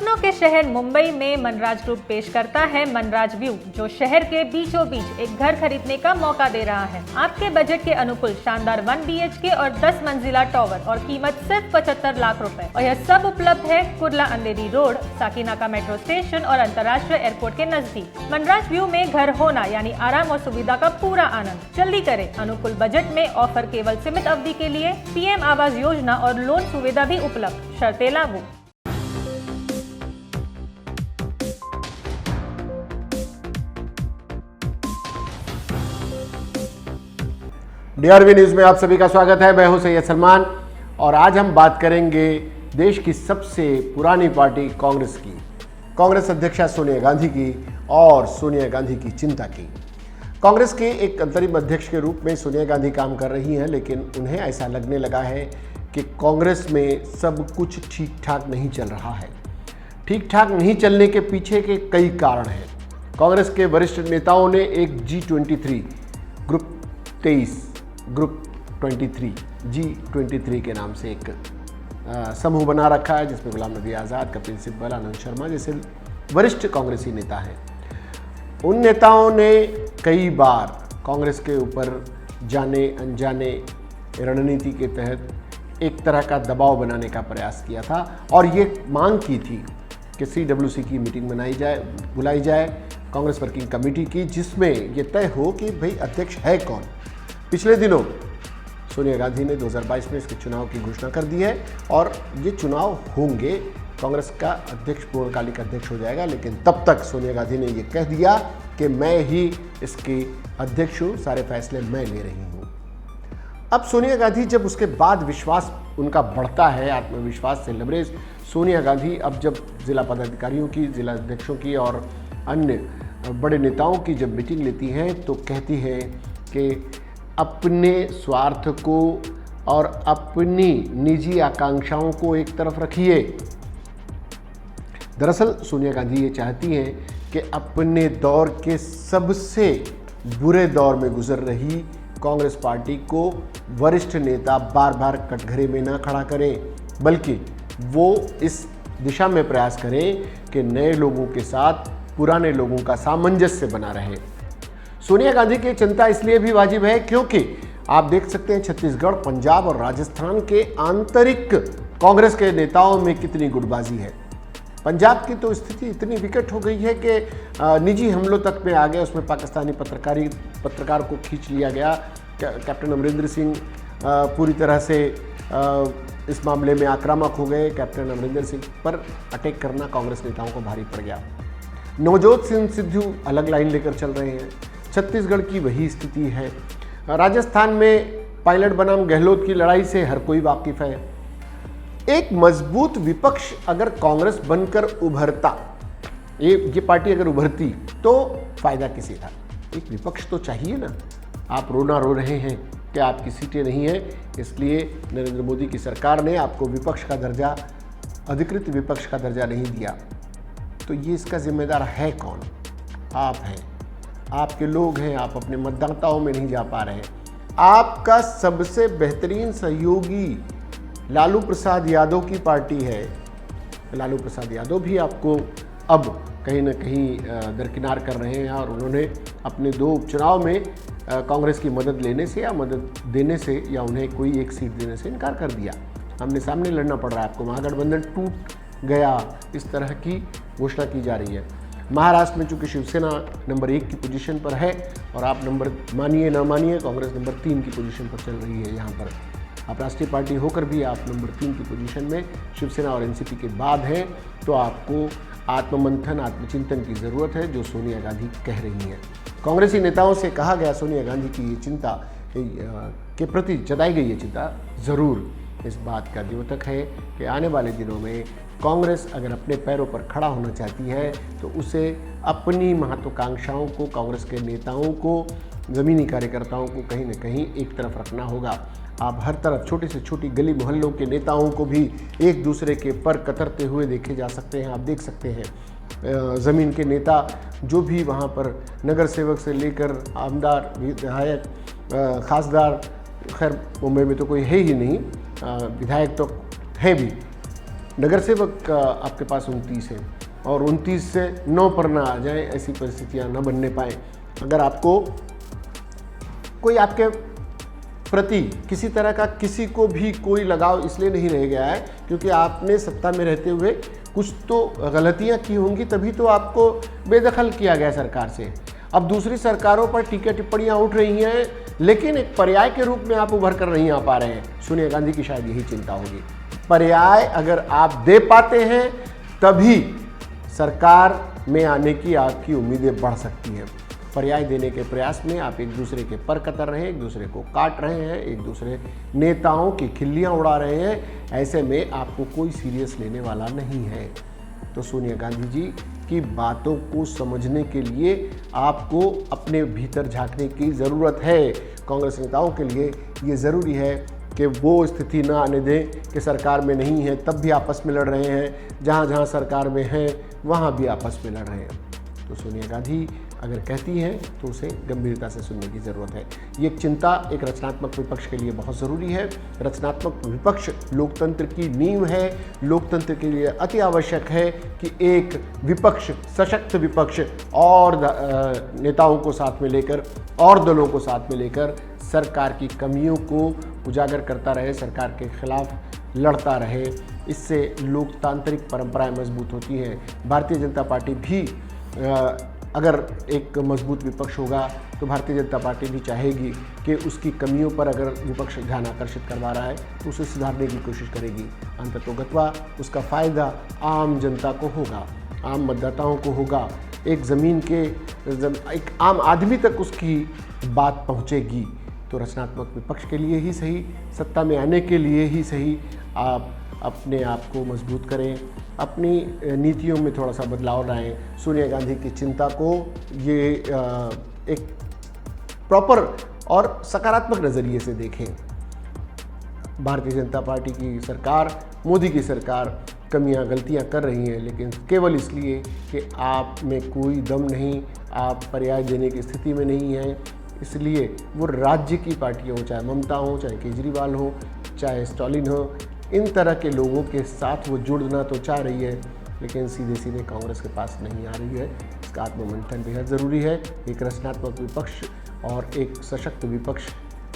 सपनों के शहर मुंबई में मनराज ग्रुप पेश करता है मनराज व्यू, जो शहर के बीचों बीच एक घर खरीदने का मौका दे रहा है। आपके बजट के अनुकूल शानदार 1 BHK और 10 मंजिला टावर और कीमत सिर्फ 75 लाख रुपए। और यह सब उपलब्ध है कुर्ला अंधेरी रोड, साकीनाका मेट्रो स्टेशन और अंतर्राष्ट्रीय एयरपोर्ट के नजदीक। मनराज व्यू में घर होना यानी आराम और सुविधा का पूरा आनंद। जल्दी करें, अनुकूल बजट में ऑफर केवल सीमित अवधि के लिए। PM आवास योजना और लोन सुविधा भी उपलब्ध, शर्तें लागू। DRV न्यूज में आप सभी का स्वागत है। मैं हूं सैयद सलमान और आज हम बात करेंगे देश की सबसे पुरानी पार्टी कांग्रेस की, कांग्रेस अध्यक्षा सोनिया गांधी की और सोनिया गांधी की चिंता की। कांग्रेस के एक अंतरिम अध्यक्ष के रूप में सोनिया गांधी काम कर रही हैं, लेकिन उन्हें ऐसा लगने लगा है कि कांग्रेस में सब कुछ ठीक ठाक नहीं चल रहा है। ठीक ठाक नहीं चलने के पीछे के कई कारण हैं। कांग्रेस के वरिष्ठ नेताओं ने एक G23 ग्रुप 23 ग्रुप 23 G23 के नाम से एक समूह बना रखा है, जिसमें गुलाम नबी आज़ाद, कपिल सिब्बल, आनंद शर्मा जैसे वरिष्ठ कांग्रेसी नेता हैं। उन नेताओं ने कई बार कांग्रेस के ऊपर जाने अनजाने रणनीति के तहत एक तरह का दबाव बनाने का प्रयास किया था और ये मांग की थी कि CWC की मीटिंग बुलाई जाए, कांग्रेस वर्किंग कमेटी की, जिसमें ये तय हो कि भाई अध्यक्ष है कौन। पिछले दिनों सोनिया गांधी ने 2022 में इसके चुनाव की घोषणा कर दी है और ये चुनाव होंगे, कांग्रेस का अध्यक्ष पूर्णकालिक अध्यक्ष हो जाएगा। लेकिन तब तक सोनिया गांधी ने ये कह दिया कि मैं ही इसकी अध्यक्ष हूँ, सारे फैसले मैं ले रही हूँ। अब सोनिया गांधी जब उसके बाद विश्वास उनका बढ़ता है, आत्मविश्वास से लबरेज सोनिया गांधी अब जब जिला पदाधिकारियों की, जिला अध्यक्षों की और अन्य बड़े नेताओं की जब मीटिंग लेती हैं तो कहती है कि अपने स्वार्थ को और अपनी निजी आकांक्षाओं को एक तरफ रखिए। दरअसल सोनिया गांधी ये चाहती हैं कि अपने दौर के सबसे बुरे दौर में गुजर रही कांग्रेस पार्टी को वरिष्ठ नेता बार बार कटघरे में ना खड़ा करें, बल्कि वो इस दिशा में प्रयास करें कि नए लोगों के साथ पुराने लोगों का सामंजस्य बना रहे। सोनिया गांधी की चिंता इसलिए भी वाजिब है क्योंकि आप देख सकते हैं छत्तीसगढ़, पंजाब और राजस्थान के आंतरिक कांग्रेस के नेताओं में कितनी गुटबाजी है। पंजाब की तो स्थिति इतनी विकट हो गई है कि निजी हमलों तक में आ गया, उसमें पाकिस्तानी पत्रकार को खींच लिया गया। कैप्टन अमरिंदर सिंह पूरी तरह से इस मामले में आक्रामक हो गए। कैप्टन अमरिंदर सिंह पर अटैक करना कांग्रेस नेताओं को भारी पड़ गया। नवजोत सिंह सिद्धू अलग लाइन लेकर चल रहे हैं। छत्तीसगढ़ की वही स्थिति है। राजस्थान में पायलट बनाम गहलोत की लड़ाई से हर कोई वाकिफ है। एक मजबूत विपक्ष अगर कांग्रेस बनकर उभरता, ये पार्टी अगर उभरती तो फायदा किसी था। एक विपक्ष तो चाहिए ना। आप रोना रो रहे हैं कि आपकी सीटें नहीं हैं, इसलिए नरेंद्र मोदी की सरकार ने आपको विपक्ष का दर्जा, अधिकृत विपक्ष का दर्जा नहीं दिया। तो ये इसका जिम्मेदार है कौन? आप हैं, आपके लोग हैं। आप अपने मतदाताओं में नहीं जा पा रहे। आपका सबसे बेहतरीन सहयोगी लालू प्रसाद यादव की पार्टी है। लालू प्रसाद यादव भी आपको अब कहीं ना कहीं दरकिनार कर रहे हैं और उन्होंने अपने 2 उपचुनाव में कांग्रेस की मदद लेने से या मदद देने से या उन्हें कोई एक सीट देने से इनकार कर दिया। आमने सामने लड़ना पड़ रहा है आपको। महागठबंधन टूट गया, इस तरह की घोषणा की जा रही है। महाराष्ट्र में चूंकि शिवसेना नंबर 1 की पोजीशन पर है और आप नंबर, मानिए ना मानिए, कांग्रेस नंबर 3 की पोजीशन पर चल रही है। यहाँ पर आप राष्ट्रीय पार्टी होकर भी आप नंबर 3 की पोजीशन में शिवसेना और NCP के बाद हैं, तो आपको आत्ममंथन, आत्मचिंतन की ज़रूरत है, जो सोनिया गांधी कह रही हैं। कांग्रेसी नेताओं से कहा गया सोनिया गांधी की ये चिंता के प्रति जताई गई ये चिंता ज़रूर इस बात का द्योतक है कि आने वाले दिनों में कांग्रेस अगर अपने पैरों पर खड़ा होना चाहती है तो उसे अपनी महत्वाकांक्षाओं को, कांग्रेस के नेताओं को, ज़मीनी कार्यकर्ताओं को कहीं न कहीं एक तरफ रखना होगा। आप हर तरफ छोटी से छोटी गली मोहल्लों के नेताओं को भी एक दूसरे के पर कतरते हुए देखे जा सकते हैं। आप देख सकते हैं ज़मीन के नेता जो भी वहाँ पर नगर सेवक से लेकर आमदार, विधायक, खासदार, खैर मुंबई में तो कोई है ही नहीं, विधायक तो है भी, नगर सेवक आपके पास 29 हैं और 29 से 9 पर ना आ जाए, ऐसी परिस्थितियां न बनने पाए। अगर आपको कोई आपके प्रति किसी तरह का किसी को भी कोई लगाव इसलिए नहीं रह गया है क्योंकि आपने सत्ता में रहते हुए कुछ तो गलतियां की होंगी, तभी तो आपको बेदखल किया गया सरकार से। अब दूसरी सरकारों पर टीका टिप्पणियां उठ रही हैं, लेकिन एक पर्याय के रूप में आप उभर कर नहीं आ पा रहे हैं। सोनिया गांधी की शायद यही चिंता होगी। पर्याय अगर आप दे पाते हैं तभी सरकार में आने की आपकी उम्मीदें बढ़ सकती हैं। पर्याय देने के प्रयास में आप एक दूसरे के पर कतर रहे हैं, एक दूसरे को काट रहे हैं, एक दूसरे नेताओं की खिल्लियां उड़ा रहे हैं। ऐसे में आपको कोई सीरियस लेने वाला नहीं है। तो सोनिया गांधी जी की बातों को समझने के लिए आपको अपने भीतर झांकने की ज़रूरत है। कांग्रेस नेताओं के लिए ये ज़रूरी है कि वो स्थिति ना आने दें कि सरकार में नहीं है तब भी आपस में लड़ रहे हैं, जहाँ जहाँ सरकार में हैं वहाँ भी आपस में लड़ रहे हैं। तो सोनिया गांधी अगर कहती हैं तो उसे गंभीरता से सुनने की ज़रूरत है। ये चिंता एक रचनात्मक विपक्ष के लिए बहुत ज़रूरी है। रचनात्मक विपक्ष लोकतंत्र की नींव है। लोकतंत्र के लिए अति आवश्यक है कि एक विपक्ष, सशक्त विपक्ष और नेताओं को साथ में लेकर और दलों को साथ में लेकर सरकार की कमियों को उजागर करता रहे, सरकार के खिलाफ लड़ता रहे। इससे लोकतांत्रिक परंपराएं मजबूत होती हैं। भारतीय जनता पार्टी भी अगर एक मजबूत विपक्ष होगा तो भारतीय जनता पार्टी भी चाहेगी कि उसकी कमियों पर अगर विपक्ष ध्यान आकर्षित करवा रहा है तो उसे सुधारने की कोशिश करेगी। अंततोगत्वा उसका फ़ायदा आम जनता को होगा, आम मतदाताओं को होगा। एक एक आम आदमी तक उसकी बात पहुंचेगी। तो रचनात्मक विपक्ष के लिए ही सही, सत्ता में आने के लिए ही सही, आप अपने आप को मजबूत करें, अपनी नीतियों में थोड़ा सा बदलाव लाएं। सोनिया गांधी की चिंता को ये एक प्रॉपर और सकारात्मक नज़रिए से देखें। भारतीय जनता पार्टी की सरकार, मोदी की सरकार कमियां गलतियां कर रही हैं, लेकिन केवल इसलिए कि आप में कोई दम नहीं, आप पर्याय देने की स्थिति में नहीं हैं। इसलिए वो राज्य की पार्टियाँ हो, चाहे ममता हो, चाहे केजरीवाल हो, चाहे स्टालिन हो, इन तरह के लोगों के साथ वो जुड़ना तो चाह रही है, लेकिन सीधे सीधे कांग्रेस के पास नहीं आ रही है। इसका आत्ममंथन बेहद ज़रूरी है। एक रचनात्मक विपक्ष और एक सशक्त विपक्ष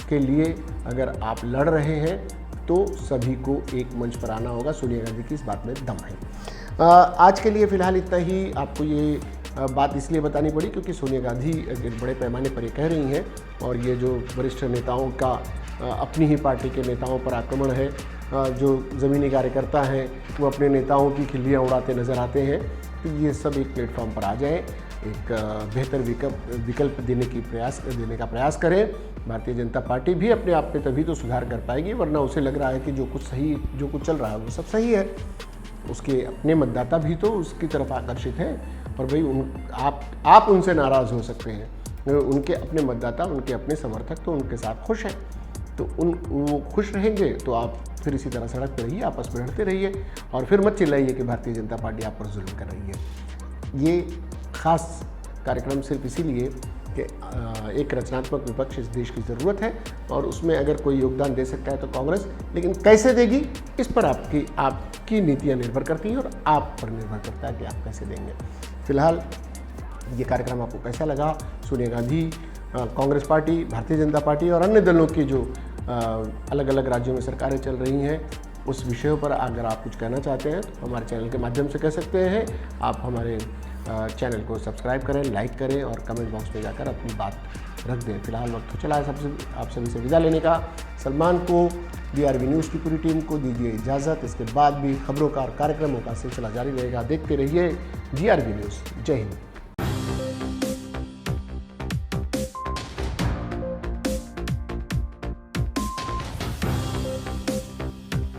के लिए अगर आप लड़ रहे हैं तो सभी को एक मंच पर आना होगा। सोनिया गांधी की इस बात में दम है। आज के लिए फ़िलहाल इतना ही। आपको ये बात इसलिए बतानी पड़ी क्योंकि सोनिया गांधी बड़े पैमाने पर ये कह रही हैं और ये जो वरिष्ठ नेताओं का अपनी ही पार्टी के नेताओं पर आक्रमण है, जो ज़मीनी कार्यकर्ता हैं वो अपने नेताओं की खिल्लियाँ उड़ाते नज़र आते हैं, तो ये सब एक प्लेटफॉर्म पर आ जाएं, एक बेहतर विकल्प देने का प्रयास करें। भारतीय जनता पार्टी भी अपने आप में तभी तो सुधार कर पाएगी, वरना उसे लग रहा है कि जो कुछ चल रहा है वो सब सही है। उसके अपने मतदाता भी तो उसकी तरफ आकर्षित हैं और भाई आप उनसे नाराज़ हो सकते हैं। उनके अपने मतदाता, उनके अपने समर्थक तो उनके साथ खुश हैं, तो वो खुश रहेंगे तो आप फिर इसी तरह सड़क पर रहिए, आपस में लड़ते रहिए और फिर मत चिल्लाइए कि भारतीय जनता पार्टी आप पर जुल्म कर रही है। ये खास कार्यक्रम सिर्फ इसीलिए कि एक रचनात्मक विपक्ष इस देश की ज़रूरत है और उसमें अगर कोई योगदान दे सकता है तो कांग्रेस, लेकिन कैसे देगी इस पर आपकी नीतियाँ निर्भर करती हैं और आप पर निर्भर करता है कि आप कैसे देंगे। फिलहाल ये कार्यक्रम आपको कैसा लगा? सोनिया गांधी, कांग्रेस पार्टी, भारतीय जनता पार्टी और अन्य दलों की जो अलग अलग राज्यों में सरकारें चल रही हैं, उस विषयों पर अगर आप कुछ कहना चाहते हैं तो हमारे चैनल के माध्यम से कह सकते हैं। आप हमारे चैनल को सब्सक्राइब करें, लाइक करें और कमेंट बॉक्स में जाकर अपनी बात रख दें। फिलहाल वक्त हो चला है आप सभी से विदा लेने का। सलमान को, DRV न्यूज़ की पूरी टीम को दीजिए इजाज़त। इसके बाद भी खबरों का और कार्यक्रमों का सिलसिला जारी रहेगा। देखते रहिए DRV न्यूज़। जय हिंद।